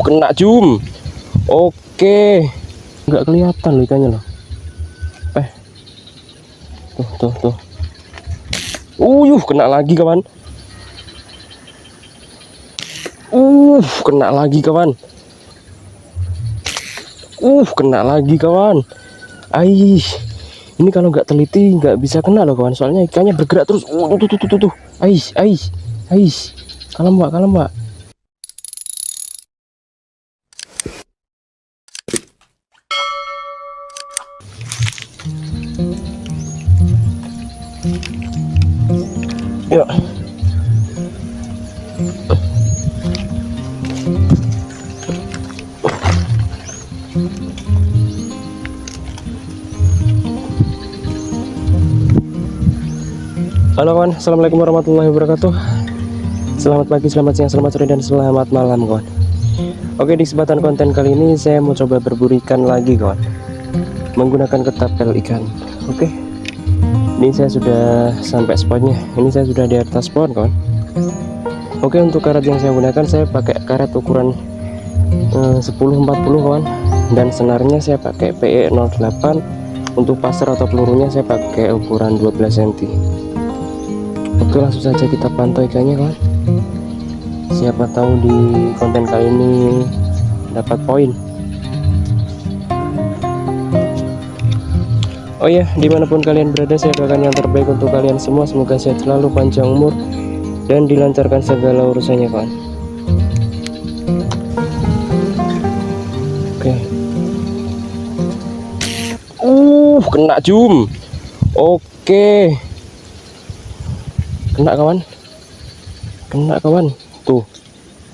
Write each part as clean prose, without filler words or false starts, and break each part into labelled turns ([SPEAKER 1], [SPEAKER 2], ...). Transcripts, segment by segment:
[SPEAKER 1] Kena jum. Oke. Nggak kelihatan loh ikannya loh. Tuh. Kena lagi kawan. Kena lagi kawan. Kena lagi kawan. Ini kalau nggak teliti nggak bisa kena loh kawan. Soalnya ikannya bergerak terus. Tuh. Kalem mbak. Ya. Halo kawan, assalamualaikum warahmatullahi wabarakatuh. Selamat pagi, selamat siang, selamat sore, dan selamat malam kawan. Oke, di kesempatan konten kali ini saya mau coba berburu ikan lagi kawan, menggunakan ketapel ikan. Oke, ini saya sudah sampai spotnya. Ini saya sudah di atas pohon kawan. Oke, untuk karet yang saya gunakan, saya pakai karet ukuran 10-40 kawan, dan senarnya saya pakai PE 08. Untuk pasar atau pelurunya saya pakai ukuran 12 cm. Oke, langsung saja kita pantau ikannya kawan. Siapa tahu di konten kali ini dapat poin. Oh ya, dimanapun kalian berada, saya doakan yang terbaik untuk kalian semua. Semoga sehat selalu, panjang umur, dan dilancarkan segala urusannya kawan. Oke. Kena jum. Oke. Kena kawan. Tuh.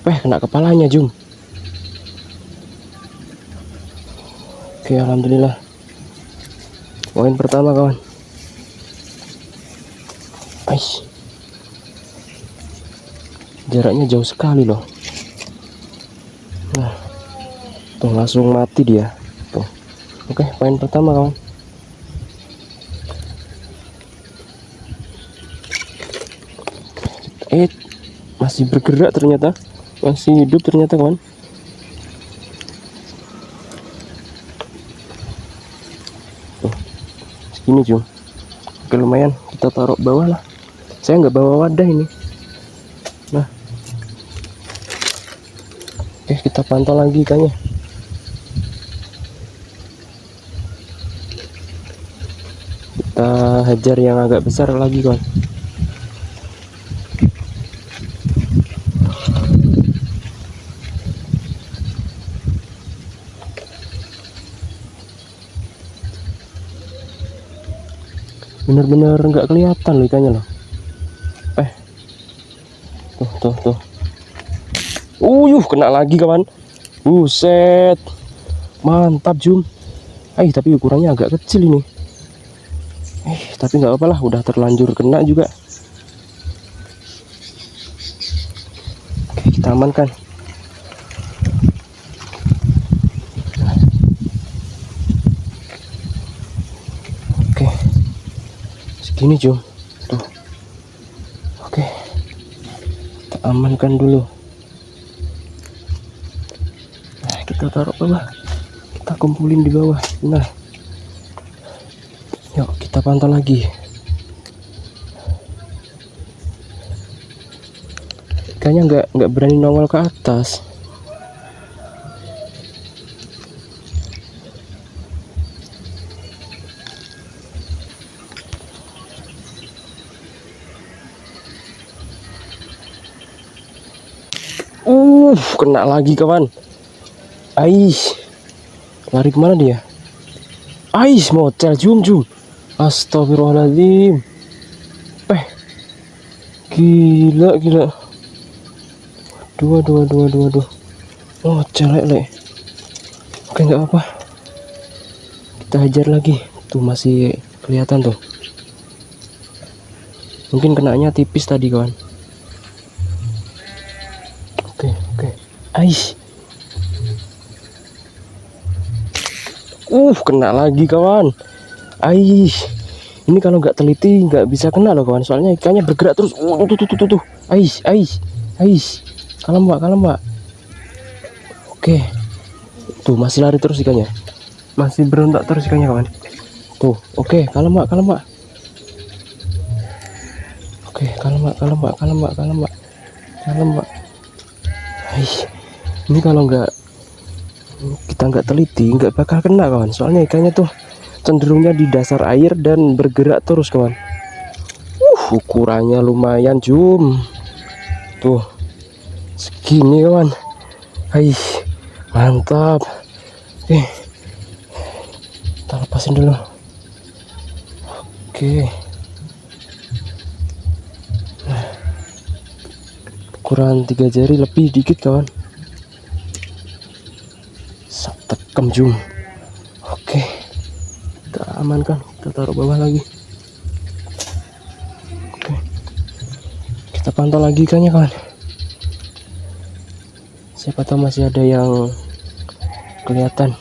[SPEAKER 1] Kena kepalanya jum. Oke, alhamdulillah. Poin pertama kawan. Jaraknya jauh sekali loh. Nah, tuh langsung mati dia. Tuh. Oke, poin pertama kawan. Masih bergerak ternyata, masih hidup ternyata kawan. Tuh, segini jum. Oke, lumayan, kita taruh bawah lah. Saya nggak bawa wadah ini. Nah, oke, kita pantau lagi ikannya. Kita hajar yang agak besar lagi kawan. Bener-bener nggak kelihatan loh ikannya loh. Tuh. Kena lagi kawan. Buset, mantap jum. Tapi ukurannya agak kecil ini. Tapi nggak apa-apa lah, udah terlanjur kena juga. Oke, kita amankan. Oke, segini jum. Tuh. Oke, kita amankan dulu. Nah, kita taruh bawah, kita kumpulin di bawah. Nah, yuk kita pantau lagi. Ikannya nggak berani nongol ke atas. Kena lagi kawan. Lari kemana dia? Mocel jum. Astagfirullahaladzim. Gila. Dua. Mocel lele. Oke, nggak apa-apa. Kita hajar lagi. Tuh masih kelihatan tuh. Mungkin kenanya tipis tadi kawan. Oke. Kena lagi kawan. Ini kalau nggak teliti nggak bisa kena loh kawan. Soalnya ikannya bergerak terus. Tuh. Kalem mbak. Oke, tuh masih lari terus ikannya, masih berontak terus ikannya kawan. Tuh, oke, kalem mak, kalem mak. Oke, kalem mak, kalem mak, kalem mak, kalem mak, kalem mak. Ini kalau kita nggak teliti nggak bakal kena kawan, soalnya ikannya tuh cenderungnya di dasar air dan bergerak terus kawan. Ukurannya lumayan Jum, tuh segini kawan. Mantap. Kita lepasin dulu. Oke, ukuran 3 jari lebih dikit kawan. Tekem Jum. Oke, kita amankan, kita taruh bawah lagi. Oke, kita pantau lagi ikannya kawan, siapa tahu masih ada yang kelihatan.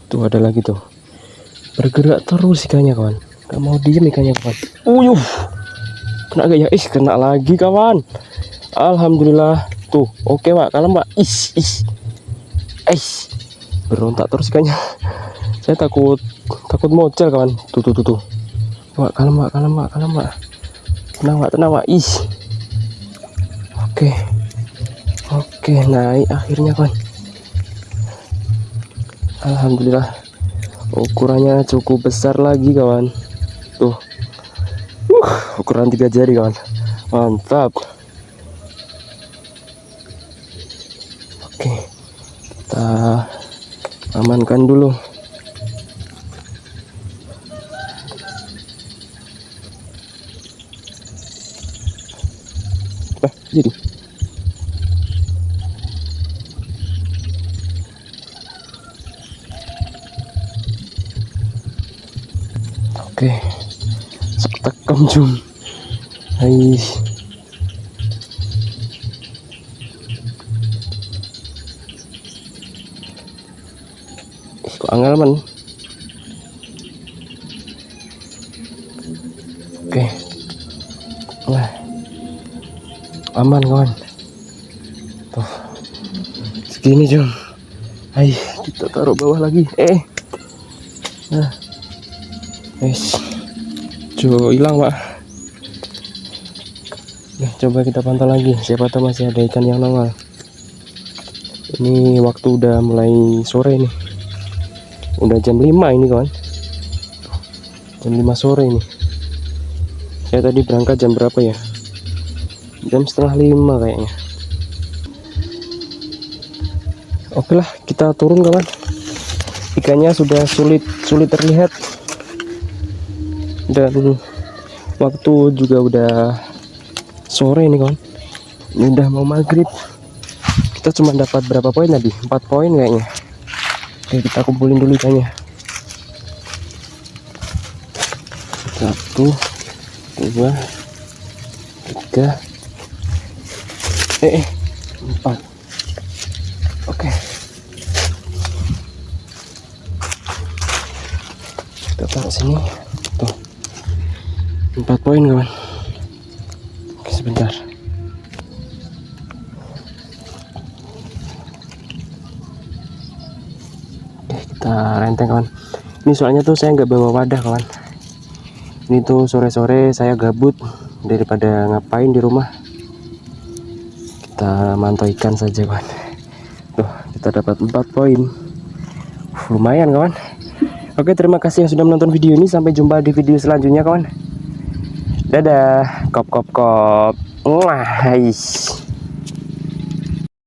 [SPEAKER 1] Tuh ada lagi tuh, bergerak terus ikannya kawan, gak mau diem ikannya kawan. Kena gak ya? Kena lagi kawan. Alhamdulillah. Tuh, oke mak, kalem mak. Berontak terus ikannya. Saya takut mocel kawan. Tuh. Mak, kalem mak, kalem mak, kalem mak. Tenang mak. Oke, naik akhirnya kawan. Alhamdulillah. Ukurannya cukup besar lagi kawan. Tuh. Ukuran 3 jari kawan. Mantap. Oke, kita amankan dulu. Jadi oke, tekem Jum. Kok angel man. Oke, nah aman kawan. Tuh segini Jum. Kita taruh bawah lagi. Nah, hilang pak. Nah, coba kita pantau lagi, siapa tahu masih ada ikan yang nongol. Ini waktu udah mulai sore nih, udah jam 5 ini kawan, jam 5 sore ini. Saya tadi berangkat jam berapa ya, jam setengah 5 kayaknya. Oke lah, kita turun kawan. Ikannya sudah sulit terlihat dan waktu juga udah sore ini kawan, ini udah mau maghrib. Kita cuma dapat berapa poin tadi, 4 poin kayaknya. Oke, kita kumpulin dulu ikannya. 1 2 3 4. Oke, kita taruh sini. Tuh 4 poin kawan. Oke, sebentar. Kita renteng kawan. Ini soalnya tuh saya nggak bawa wadah kawan. Ini tuh sore-sore saya gabut, daripada ngapain di rumah, kita mantau ikan saja kawan. Tuh kita dapat 4 poin, lumayan kawan. Oke, terima kasih yang sudah menonton video ini. Sampai jumpa di video selanjutnya kawan. Dadah, kop. Wah,